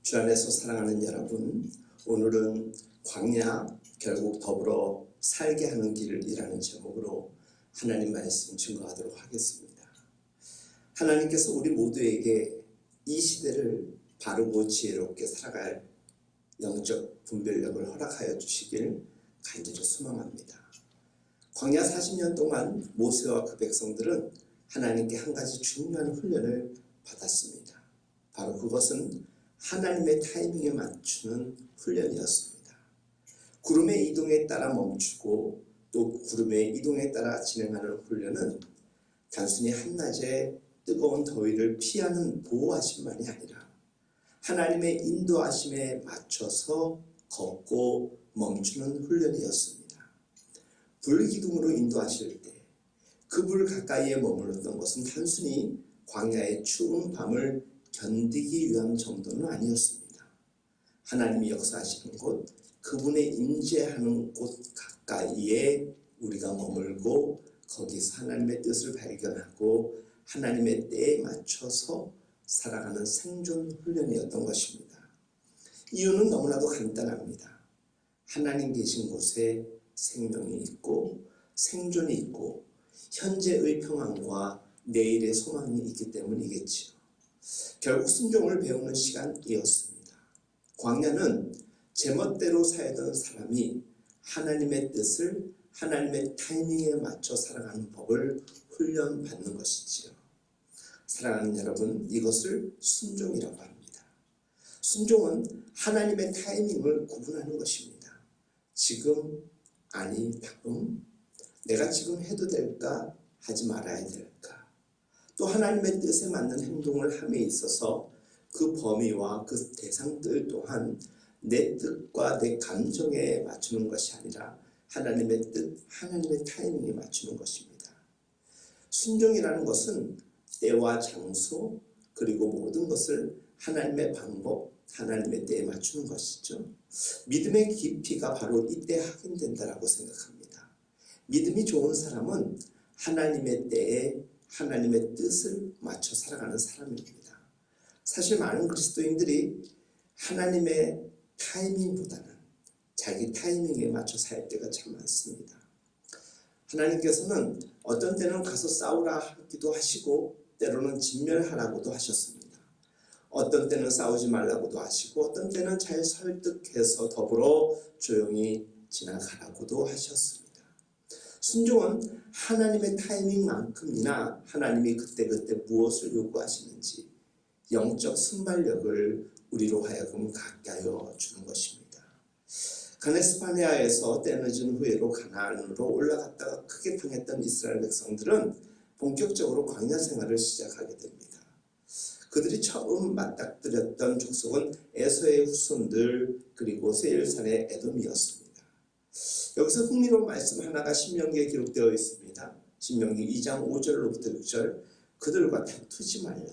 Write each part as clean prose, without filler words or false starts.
주 안에서 사랑하는 여러분, 오늘은 광야 결국 더불어 살게 하는 길이라는 제목으로 하나님 말씀 증거하도록 하겠습니다. 하나님께서 우리 모두에게 이 시대를 바르고 지혜롭게 살아갈 영적 분별력을 허락하여 주시길 간절히 소망합니다. 광야 40년 동안 모세와 그 백성들은 하나님께 한 가지 중요한 훈련을 받았습니다. 바로 그것은 하나님의 타이밍에 맞추는 훈련이었습니다. 구름의 이동에 따라 멈추고 또 구름의 이동에 따라 진행하는 훈련은 단순히 한낮에 뜨거운 더위를 피하는 보호하심만이 아니라 하나님의 인도하심에 맞춰서 걷고 멈추는 훈련이었습니다. 불기둥으로 인도하실 때 그 불 가까이에 머물렀던 것은 단순히 광야의 추운 밤을 견디기 위한 정도는 아니었습니다. 하나님이 역사하시는 곳, 그분의 임재하는 곳 가까이에 우리가 머물고 거기서 하나님의 뜻을 발견하고 하나님의 때에 맞춰서 살아가는 생존 훈련이었던 것입니다. 이유는 너무나도 간단합니다. 하나님 계신 곳에 생명이 있고 생존이 있고 현재의 평안과 내일의 소망이 있기 때문이겠지요. 결국 순종을 배우는 시간이었습니다. 광야는 제멋대로 살던 사람이 하나님의 뜻을 하나님의 타이밍에 맞춰 살아가는 법을 훈련받는 것이지요. 사랑하는 여러분, 이것을 순종이라고 합니다. 순종은 하나님의 타이밍을 구분하는 것입니다. 지금, 아니 다음, 내가 지금 해도 될까, 하지 말아야 될까. 또 하나님의 뜻에 맞는 행동을 함에 있어서 그 범위와 그 대상들 또한 내 뜻과 내 감정에 맞추는 것이 아니라 하나님의 뜻, 하나님의 타이밍에 맞추는 것입니다. 순종이라는 것은 때와 장소 그리고 모든 것을 하나님의 방법, 하나님의 때에 맞추는 것이죠. 믿음의 깊이가 바로 이때 확인된다라고 생각합니다. 믿음이 좋은 사람은 하나님의 때에 하나님의 뜻을 맞춰 살아가는 사람입니다. 사실 많은 그리스도인들이 하나님의 타이밍보다는 자기 타이밍에 맞춰 살 때가 참 많습니다. 하나님께서는 어떤 때는 가서 싸우라 하기도 하시고 때로는 진멸하라고도 하셨습니다. 어떤 때는 싸우지 말라고도 하시고 어떤 때는 잘 설득해서 더불어 조용히 지나가라고도 하셨습니다. 순종은 하나님의 타이밍만큼이나 하나님이 그때그때 무엇을 요구하시는지 영적 순발력을 우리로 하여금 갖게 하여 주는 것입니다. 가데스 바네아에서 때늦은 후에로 가나안으로 올라갔다가 크게 당했던 이스라엘 백성들은 본격적으로 광야 생활을 시작하게 됩니다. 그들이 처음 맞닥뜨렸던 족속은 에서의 후손들 그리고 세일산의 에돔이었습니다. 여기서 흥미로운 말씀 하나가 신명기에 기록되어 있습니다. 신명기 2장 5절로부터 6절, 그들과 다투지 말라.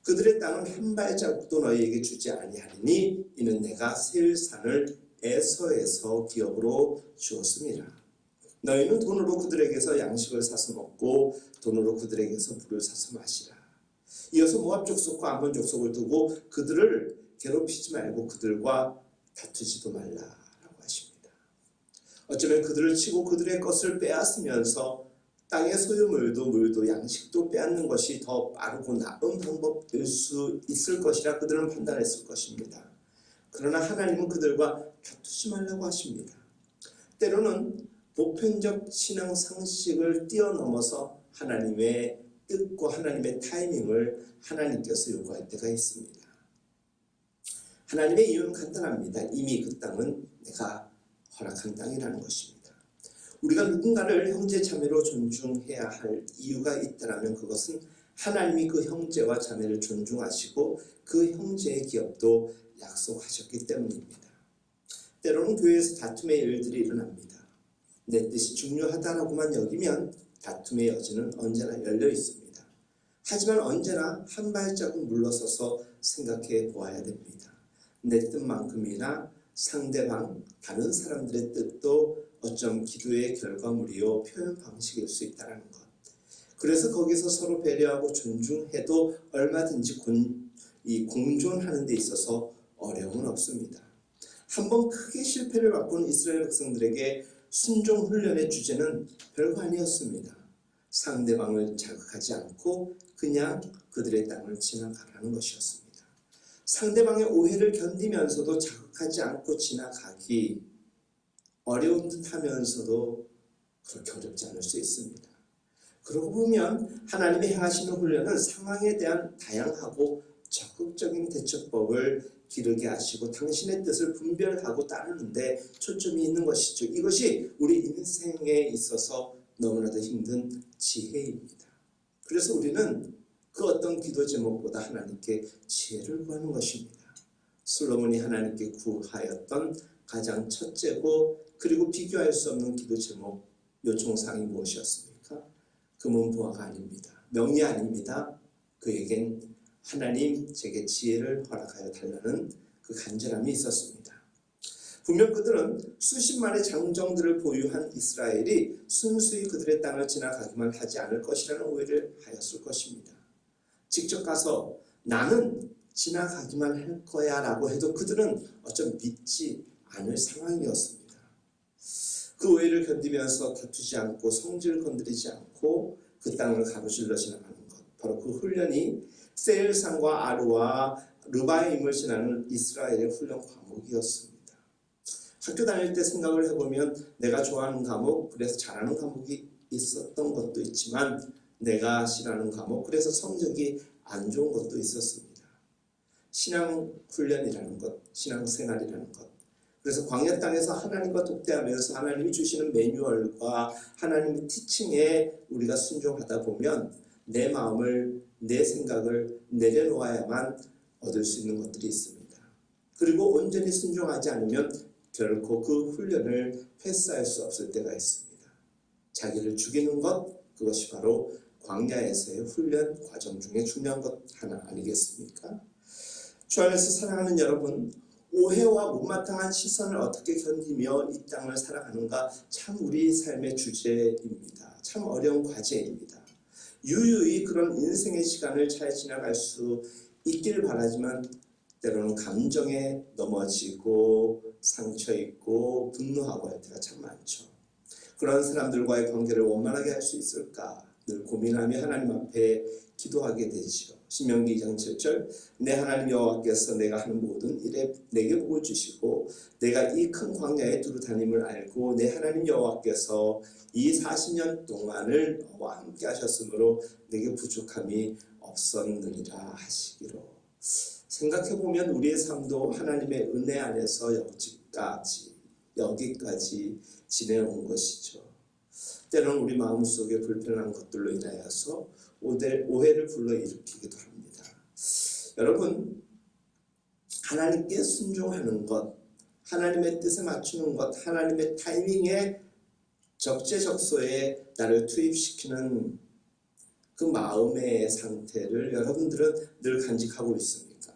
그들의 땅은 한 발자국도 너희에게 주지 아니하리니 이는 내가 세일산을 에서에서 기업으로 주었음이라. 너희는 돈으로 그들에게서 양식을 사서 먹고 돈으로 그들에게서 물을 사서 마시라. 이어서 모압 족속과 암몬 족속을 두고 그들을 괴롭히지 말고 그들과 다투지도 말라라고 하십니다. 어쩌면 그들을 치고 그들의 것을 빼앗으면서 땅의 소유물도 물도 양식도 빼앗는 것이 더 빠르고 나쁜 방법일 수 있을 것이라 그들은 판단했을 것입니다. 그러나 하나님은 그들과 다투지 말라고 하십니다. 때로는 보편적 신앙 상식을 뛰어넘어서 하나님의 뜻과 하나님의 타이밍을 하나님께서 요구할 때가 있습니다. 하나님의 이유는 간단합니다. 이미 그 땅은 내가 허락한 땅이라는 것입니다. 우리가 누군가를 형제 자매로 존중해야 할 이유가 있다면 그것은 하나님이 그 형제와 자매를 존중하시고 그 형제의 기업도 약속하셨기 때문입니다. 때로는 교회에서 다툼의 일들이 일어납니다. 내 뜻이 중요하다라고만 여기면 다툼의 여지는 언제나 열려 있습니다. 하지만 언제나 한 발자국 물러서서 생각해 보아야 됩니다. 내 뜻만큼이나 상대방, 다른 사람들의 뜻도 어쩜 기도의 결과물이요 표현 방식일 수 있다는 것. 그래서 거기서 서로 배려하고 존중해도 얼마든지 공존하는 데 있어서 어려움은 없습니다. 한번 크게 실패를 맛본 이스라엘 백성들에게 순종 훈련의 주제는 별거 아니었습니다. 상대방을 자극하지 않고 그냥 그들의 땅을 지나가라는 것이었습니다. 상대방의 오해를 견디면서도 자극하지 않고 지나가기 어려운 듯 하면서도 그렇게 어렵지 않을 수 있습니다. 그러고 보면 하나님이 행하시는 훈련은 상황에 대한 다양하고 적극적인 대처법을 기르게 하시고 당신의 뜻을 분별하고 따르는데 초점이 있는 것이죠. 이것이 우리 인생에 있어서 너무나도 힘든 지혜입니다. 그래서 우리는 그 어떤 기도 제목보다 하나님께 지혜를 구하는 것입니다. 솔로몬이 하나님께 구하였던 가장 첫째고 그리고 비교할 수 없는 기도 제목 요청사항이 무엇이었습니까? 금은 부하가 아닙니다. 명이 아닙니다. 그에겐 하나님 제게 지혜를 허락하여 달라는 그 간절함이 있었습니다. 분명 그들은 수십만의 장정들을 보유한 이스라엘이 순수히 그들의 땅을 지나가기만 하지 않을 것이라는 오해를 하였을 것입니다. 직접 가서 나는 지나가기만 할 거야 라고 해도 그들은 어쩜 믿지 않을 상황이었습니다. 그 오해를 견디면서 다투지 않고 성질을 건드리지 않고 그 땅을 가로질러 지나가는 것, 바로 그 훈련이 세일산과 아르와 르바임을 지나는 이스라엘의 훈련 과목이었습니다. 학교 다닐 때 생각을 해보면 내가 좋아하는 과목, 그래서 잘하는 과목이 있었던 것도 있지만 내가 싫어하는 과목, 그래서 성적이 안 좋은 것도 있었습니다. 신앙 훈련이라는 것, 신앙 생활이라는 것. 그래서 광야 땅에서 하나님과 독대하면서 하나님이 주시는 매뉴얼과 하나님의 티칭에 우리가 순종하다 보면 내 마음을, 내 생각을 내려놓아야만 얻을 수 있는 것들이 있습니다. 그리고 온전히 순종하지 않으면 결코 그 훈련을 패스할 수 없을 때가 있습니다. 자기를 죽이는 것, 그것이 바로 광야에서의 훈련 과정 중에 중요한 것 하나 아니겠습니까? 주 안에서 사랑하는 여러분, 오해와 못마땅한 시선을 어떻게 견디며 이 땅을 살아가는가 참 우리 삶의 주제입니다. 참 어려운 과제입니다. 유유히 그런 인생의 시간을 잘 지나갈 수 있기를 바라지만 때로는 감정에 넘어지고 상처 있고 분노하고 할 때가 참 많죠. 그런 사람들과의 관계를 원만하게 할 수 있을까 늘 고민하며 하나님 앞에 기도하게 되지요. 신명기 2장 7절 내 하나님 여호와께서 내가 하는 모든 일에 내게 복을 주시고 내가 이 큰 광야에 두루 다님을 알고 내 하나님 여호와께서 이 40년 동안을 너와 함께 하셨으므로 내게 부족함이 없었느니라 하시기로. 생각해보면 우리의 삶도 하나님의 은혜 안에서 여기까지 지내온 것이죠. 때로는 우리 마음속에 불편한 것들로 인하여서 오해를 불러일으키기도 합니다. 여러분, 하나님께 순종하는 것, 하나님의 뜻에 맞추는 것, 하나님의 타이밍에 적재적소에 나를 투입시키는 그 마음의 상태를 여러분들은 늘 간직하고 있습니까?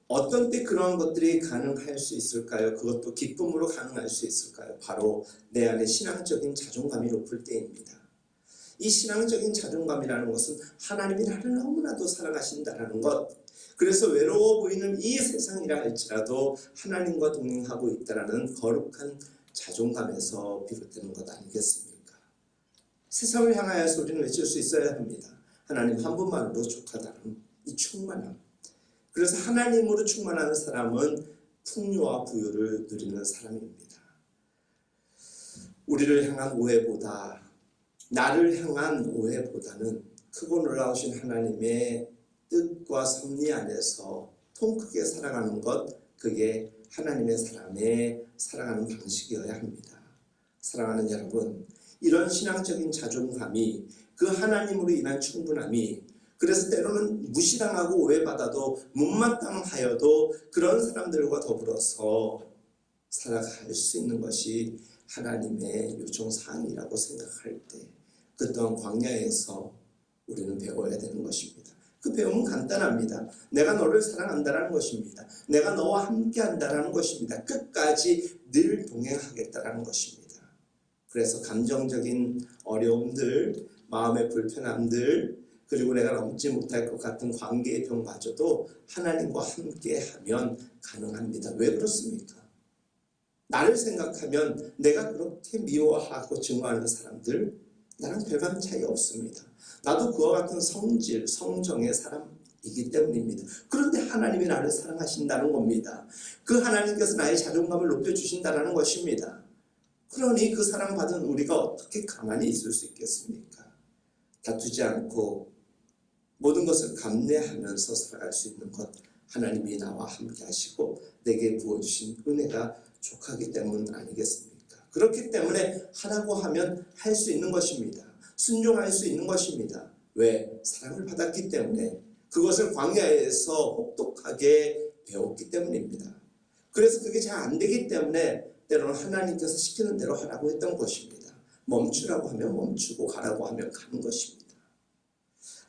어떤 때 그러한 것들이 가능할 수 있을까요? 그것도 기쁨으로 가능할 수 있을까요? 바로 내 안에 신앙적인 자존감이 높을 때입니다. 이 신앙적인 자존감이라는 것은 하나님이 나를 너무나도 사랑하신다는 것, 그래서 외로워 보이는 이 세상이라 할지라도 하나님과 동행하고 있다는 거룩한 자존감에서 비롯되는 것 아니겠습니까? 세상을 향하여서 우리는 외칠 수 있어야 합니다. 하나님 한 분만으로 족하다는 이 충만함. 그래서 하나님으로 충만한 사람은 풍요와 부유를 누리는 사람입니다. 우리를 향한 오해보다, 나를 향한 오해보다는 크고 놀라우신 하나님의 뜻과 섭리 안에서 통 크게 살아가는 것, 그게 하나님의 사람의 살아가는 방식이어야 합니다. 사랑하는 여러분, 이런 신앙적인 자존감이, 그 하나님으로 인한 충분함이, 그래서 때로는 무시당하고 오해받아도 못마땅하여도 그런 사람들과 더불어서 살아갈 수 있는 것이 하나님의 요청사항이라고 생각할 때 그 또한 광야에서 우리는 배워야 되는 것입니다. 그 배움은 간단합니다. 내가 너를 사랑한다는 것입니다. 내가 너와 함께 한다는 것입니다. 끝까지 늘 동행하겠다는 것입니다. 그래서 감정적인 어려움들, 마음의 불편함들, 그리고 내가 넘지 못할 것 같은 관계의 병마저도 하나님과 함께하면 가능합니다. 왜 그렇습니까? 나를 생각하면 내가 그렇게 미워하고 증오하는 사람들 나랑 별반 차이 없습니다. 나도 그와 같은 성질, 성정의 사람이기 때문입니다. 그런데 하나님이 나를 사랑하신다는 겁니다. 그 하나님께서 나의 자존감을 높여주신다는 것입니다. 그러니 그 사랑받은 우리가 어떻게 가만히 있을 수 있겠습니까? 다투지 않고 모든 것을 감내하면서 살아갈 수 있는 것, 하나님이 나와 함께 하시고 내게 부어주신 은혜가 족하기 때문 아니겠습니까? 그렇기 때문에 하라고 하면 할 수 있는 것입니다. 순종할 수 있는 것입니다. 왜? 사랑을 받았기 때문에, 그것을 광야에서 혹독하게 배웠기 때문입니다. 그래서 그게 잘 안 되기 때문에 때로는 하나님께서 시키는 대로 하라고 했던 것입니다. 멈추라고 하면 멈추고 가라고 하면 가는 것입니다.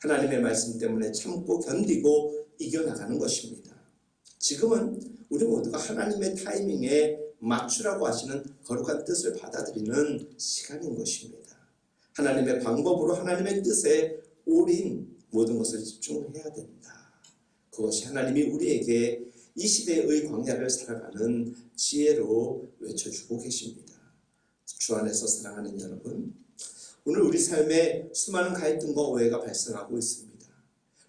하나님의 말씀 때문에 참고 견디고 이겨나가는 것입니다. 지금은 우리 모두가 하나님의 타이밍에 맞추라고 하시는 거룩한 뜻을 받아들이는 시간인 것입니다. 하나님의 방법으로 하나님의 뜻에 올인 모든 것을 집중해야 된다. 그것이 하나님이 우리에게 이 시대의 광야를 살아가는 지혜로 외쳐주고 계십니다. 주 안에서 사랑하는 여러분, 오늘 우리 삶에 수많은 갈등과 오해가 발생하고 있습니다.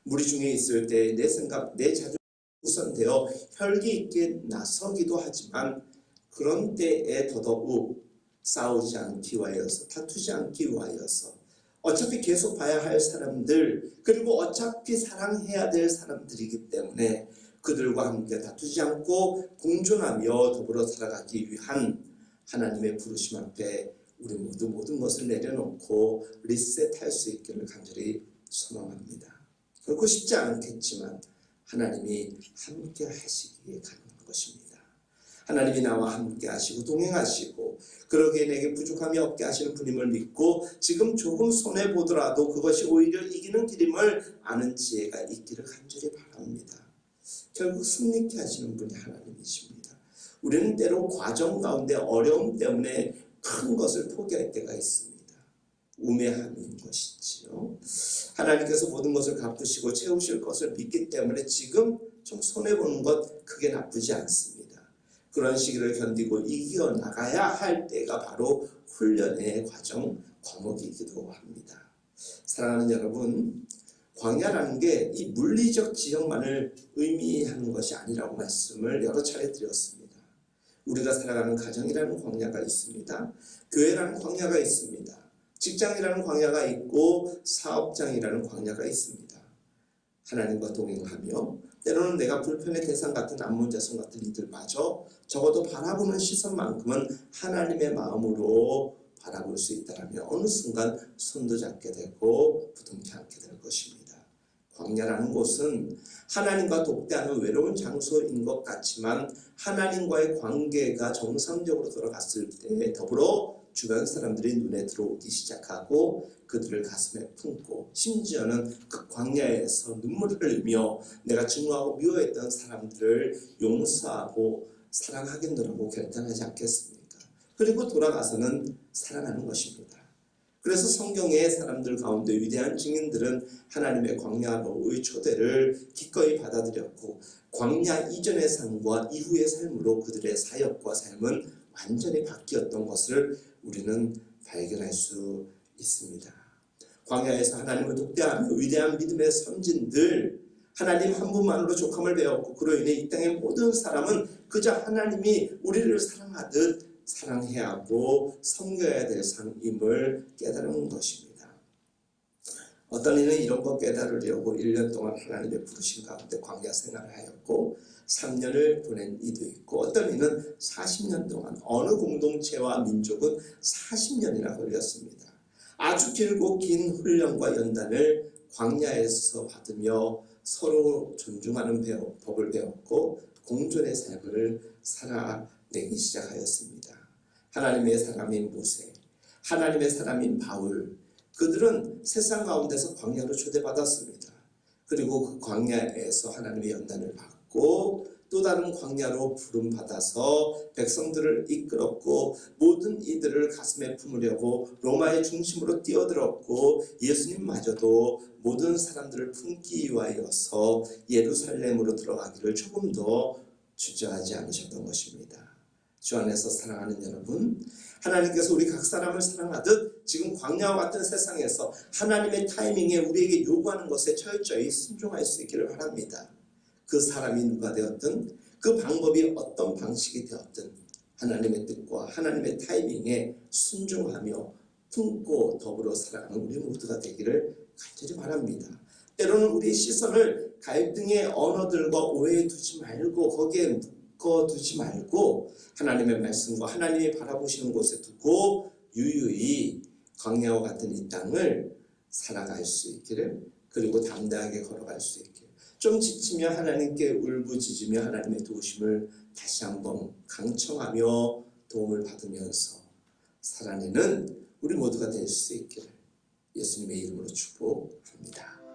무리 중에 있을 때 내 생각, 내 자존감이 우선되어 혈기 있게 나서기도 하지만 그런 때에 더더욱 싸우지 않기 위하여서, 다투지 않기 위하여서 어차피 계속 봐야 할 사람들, 그리고 어차피 사랑해야 될 사람들이기 때문에 그들과 함께 다투지 않고 공존하며 더불어 살아가기 위한 하나님의 부르심 앞에 우리 모두 모든 것을 내려놓고 리셋할 수 있기를 간절히 소망합니다. 결코 쉽지 않겠지만 하나님이 함께 하시기에 가능한 것입니다. 하나님이 나와 함께 하시고 동행하시고 그러기에 내게 부족함이 없게 하시는 분임을 믿고 지금 조금 손해보더라도 그것이 오히려 이기는 길임을 아는 지혜가 있기를 간절히 바랍니다. 결국 승리케 하시는 분이 하나님이십니다. 우리는 때로 과정 가운데 어려움 때문에 큰 것을 포기할 때가 있습니다. 우매함인 것이지요. 하나님께서 모든 것을 갚으시고 채우실 것을 믿기 때문에 지금 좀 손해보는 것 크게 나쁘지 않습니다. 그런 시기를 견디고 이겨나가야 할 때가 바로 훈련의 과정, 과목이기도 합니다. 사랑하는 여러분, 광야라는 게 이 물리적 지형만을 의미하는 것이 아니라고 말씀을 여러 차례 드렸습니다. 우리가 살아가는 가정이라는 광야가 있습니다. 교회라는 광야가 있습니다. 직장이라는 광야가 있고 사업장이라는 광야가 있습니다. 하나님과 동행하며 때로는 내가 불편의 대상 같은 암몬자손 같은 이들마저 적어도 바라보는 시선만큼은 하나님의 마음으로 바라볼 수 있다면 어느 순간 손도 잡게 되고 부둥켜 안게 될 것입니다. 광야라는 곳은 하나님과 독대하는 외로운 장소인 것 같지만 하나님과의 관계가 정상적으로 돌아갔을 때 더불어 주변 사람들이 눈에 들어오기 시작하고 그들을 가슴에 품고 심지어는 그 광야에서 눈물을 흘리며 내가 증오하고 미워했던 사람들을 용서하고 사랑하겠노라고 결단하지 않겠습니까? 그리고 돌아가서는 사랑하는 것입니다. 그래서 성경의 사람들 가운데 위대한 증인들은 하나님의 광야로의 초대를 기꺼이 받아들였고 광야 이전의 삶과 이후의 삶으로 그들의 사역과 삶은 완전히 바뀌었던 것을 우리는 발견할 수 있습니다. 광야에서 하나님을 독대하며 위대한 믿음의 선진들, 하나님 한 분만으로 족함을 배웠고 그로 인해 이 땅의 모든 사람은 그저 하나님이 우리를 사랑하듯 사랑해야 하고 섬겨야 될 삶임을 깨달은 것입니다. 어떤 이는 이런 것 깨달으려고 1년 동안 하나님의 부르심 가운데 광야 생활을 하였고 3년을 보낸 이도 있고 어떤 이는 40년 동안 어느 공동체와 민족은 40년이나 걸렸습니다. 아주 길고 긴 훈련과 연단을 광야에서 받으며 서로 존중하는 법을 배웠고 공존의 삶을 살아내기 시작하였습니다. 하나님의 사람인 모세, 하나님의 사람인 바울, 그들은 세상 가운데서 광야로 초대받았습니다. 그리고 그 광야에서 하나님의 연단을 받고 또 다른 광야로 부름받아서 백성들을 이끌었고 모든 이들을 가슴에 품으려고 로마의 중심으로 뛰어들었고 예수님마저도 모든 사람들을 품기 위하여서 예루살렘으로 들어가기를 조금도 주저하지 않으셨던 것입니다. 주 안에서 사랑하는 여러분, 하나님께서 우리 각 사람을 사랑하듯 지금 광야와 같은 세상에서 하나님의 타이밍에 우리에게 요구하는 것에 철저히 순종할 수 있기를 바랍니다. 그 사람이 누가 되었든 그 방법이 어떤 방식이 되었든 하나님의 뜻과 하나님의 타이밍에 순종하며 품고 더불어 살아가는 우리 모두가 되기를 간절히 바랍니다. 때로는 우리의 시선을 갈등의 언어들과 오해에 두지 말고 거기에 두지 말고 하나님의 말씀과 하나님이 바라보시는 곳에 두고 유유히 광야와 같은 이 땅을 살아갈 수 있기를, 그리고 담대하게 걸어갈 수 있기를, 좀 지치며 하나님께 울부짖으며 하나님의 도우심을 다시 한번 강청하며 도움을 받으면서 살아내는 우리 모두가 될 수 있기를 예수님의 이름으로 축복합니다.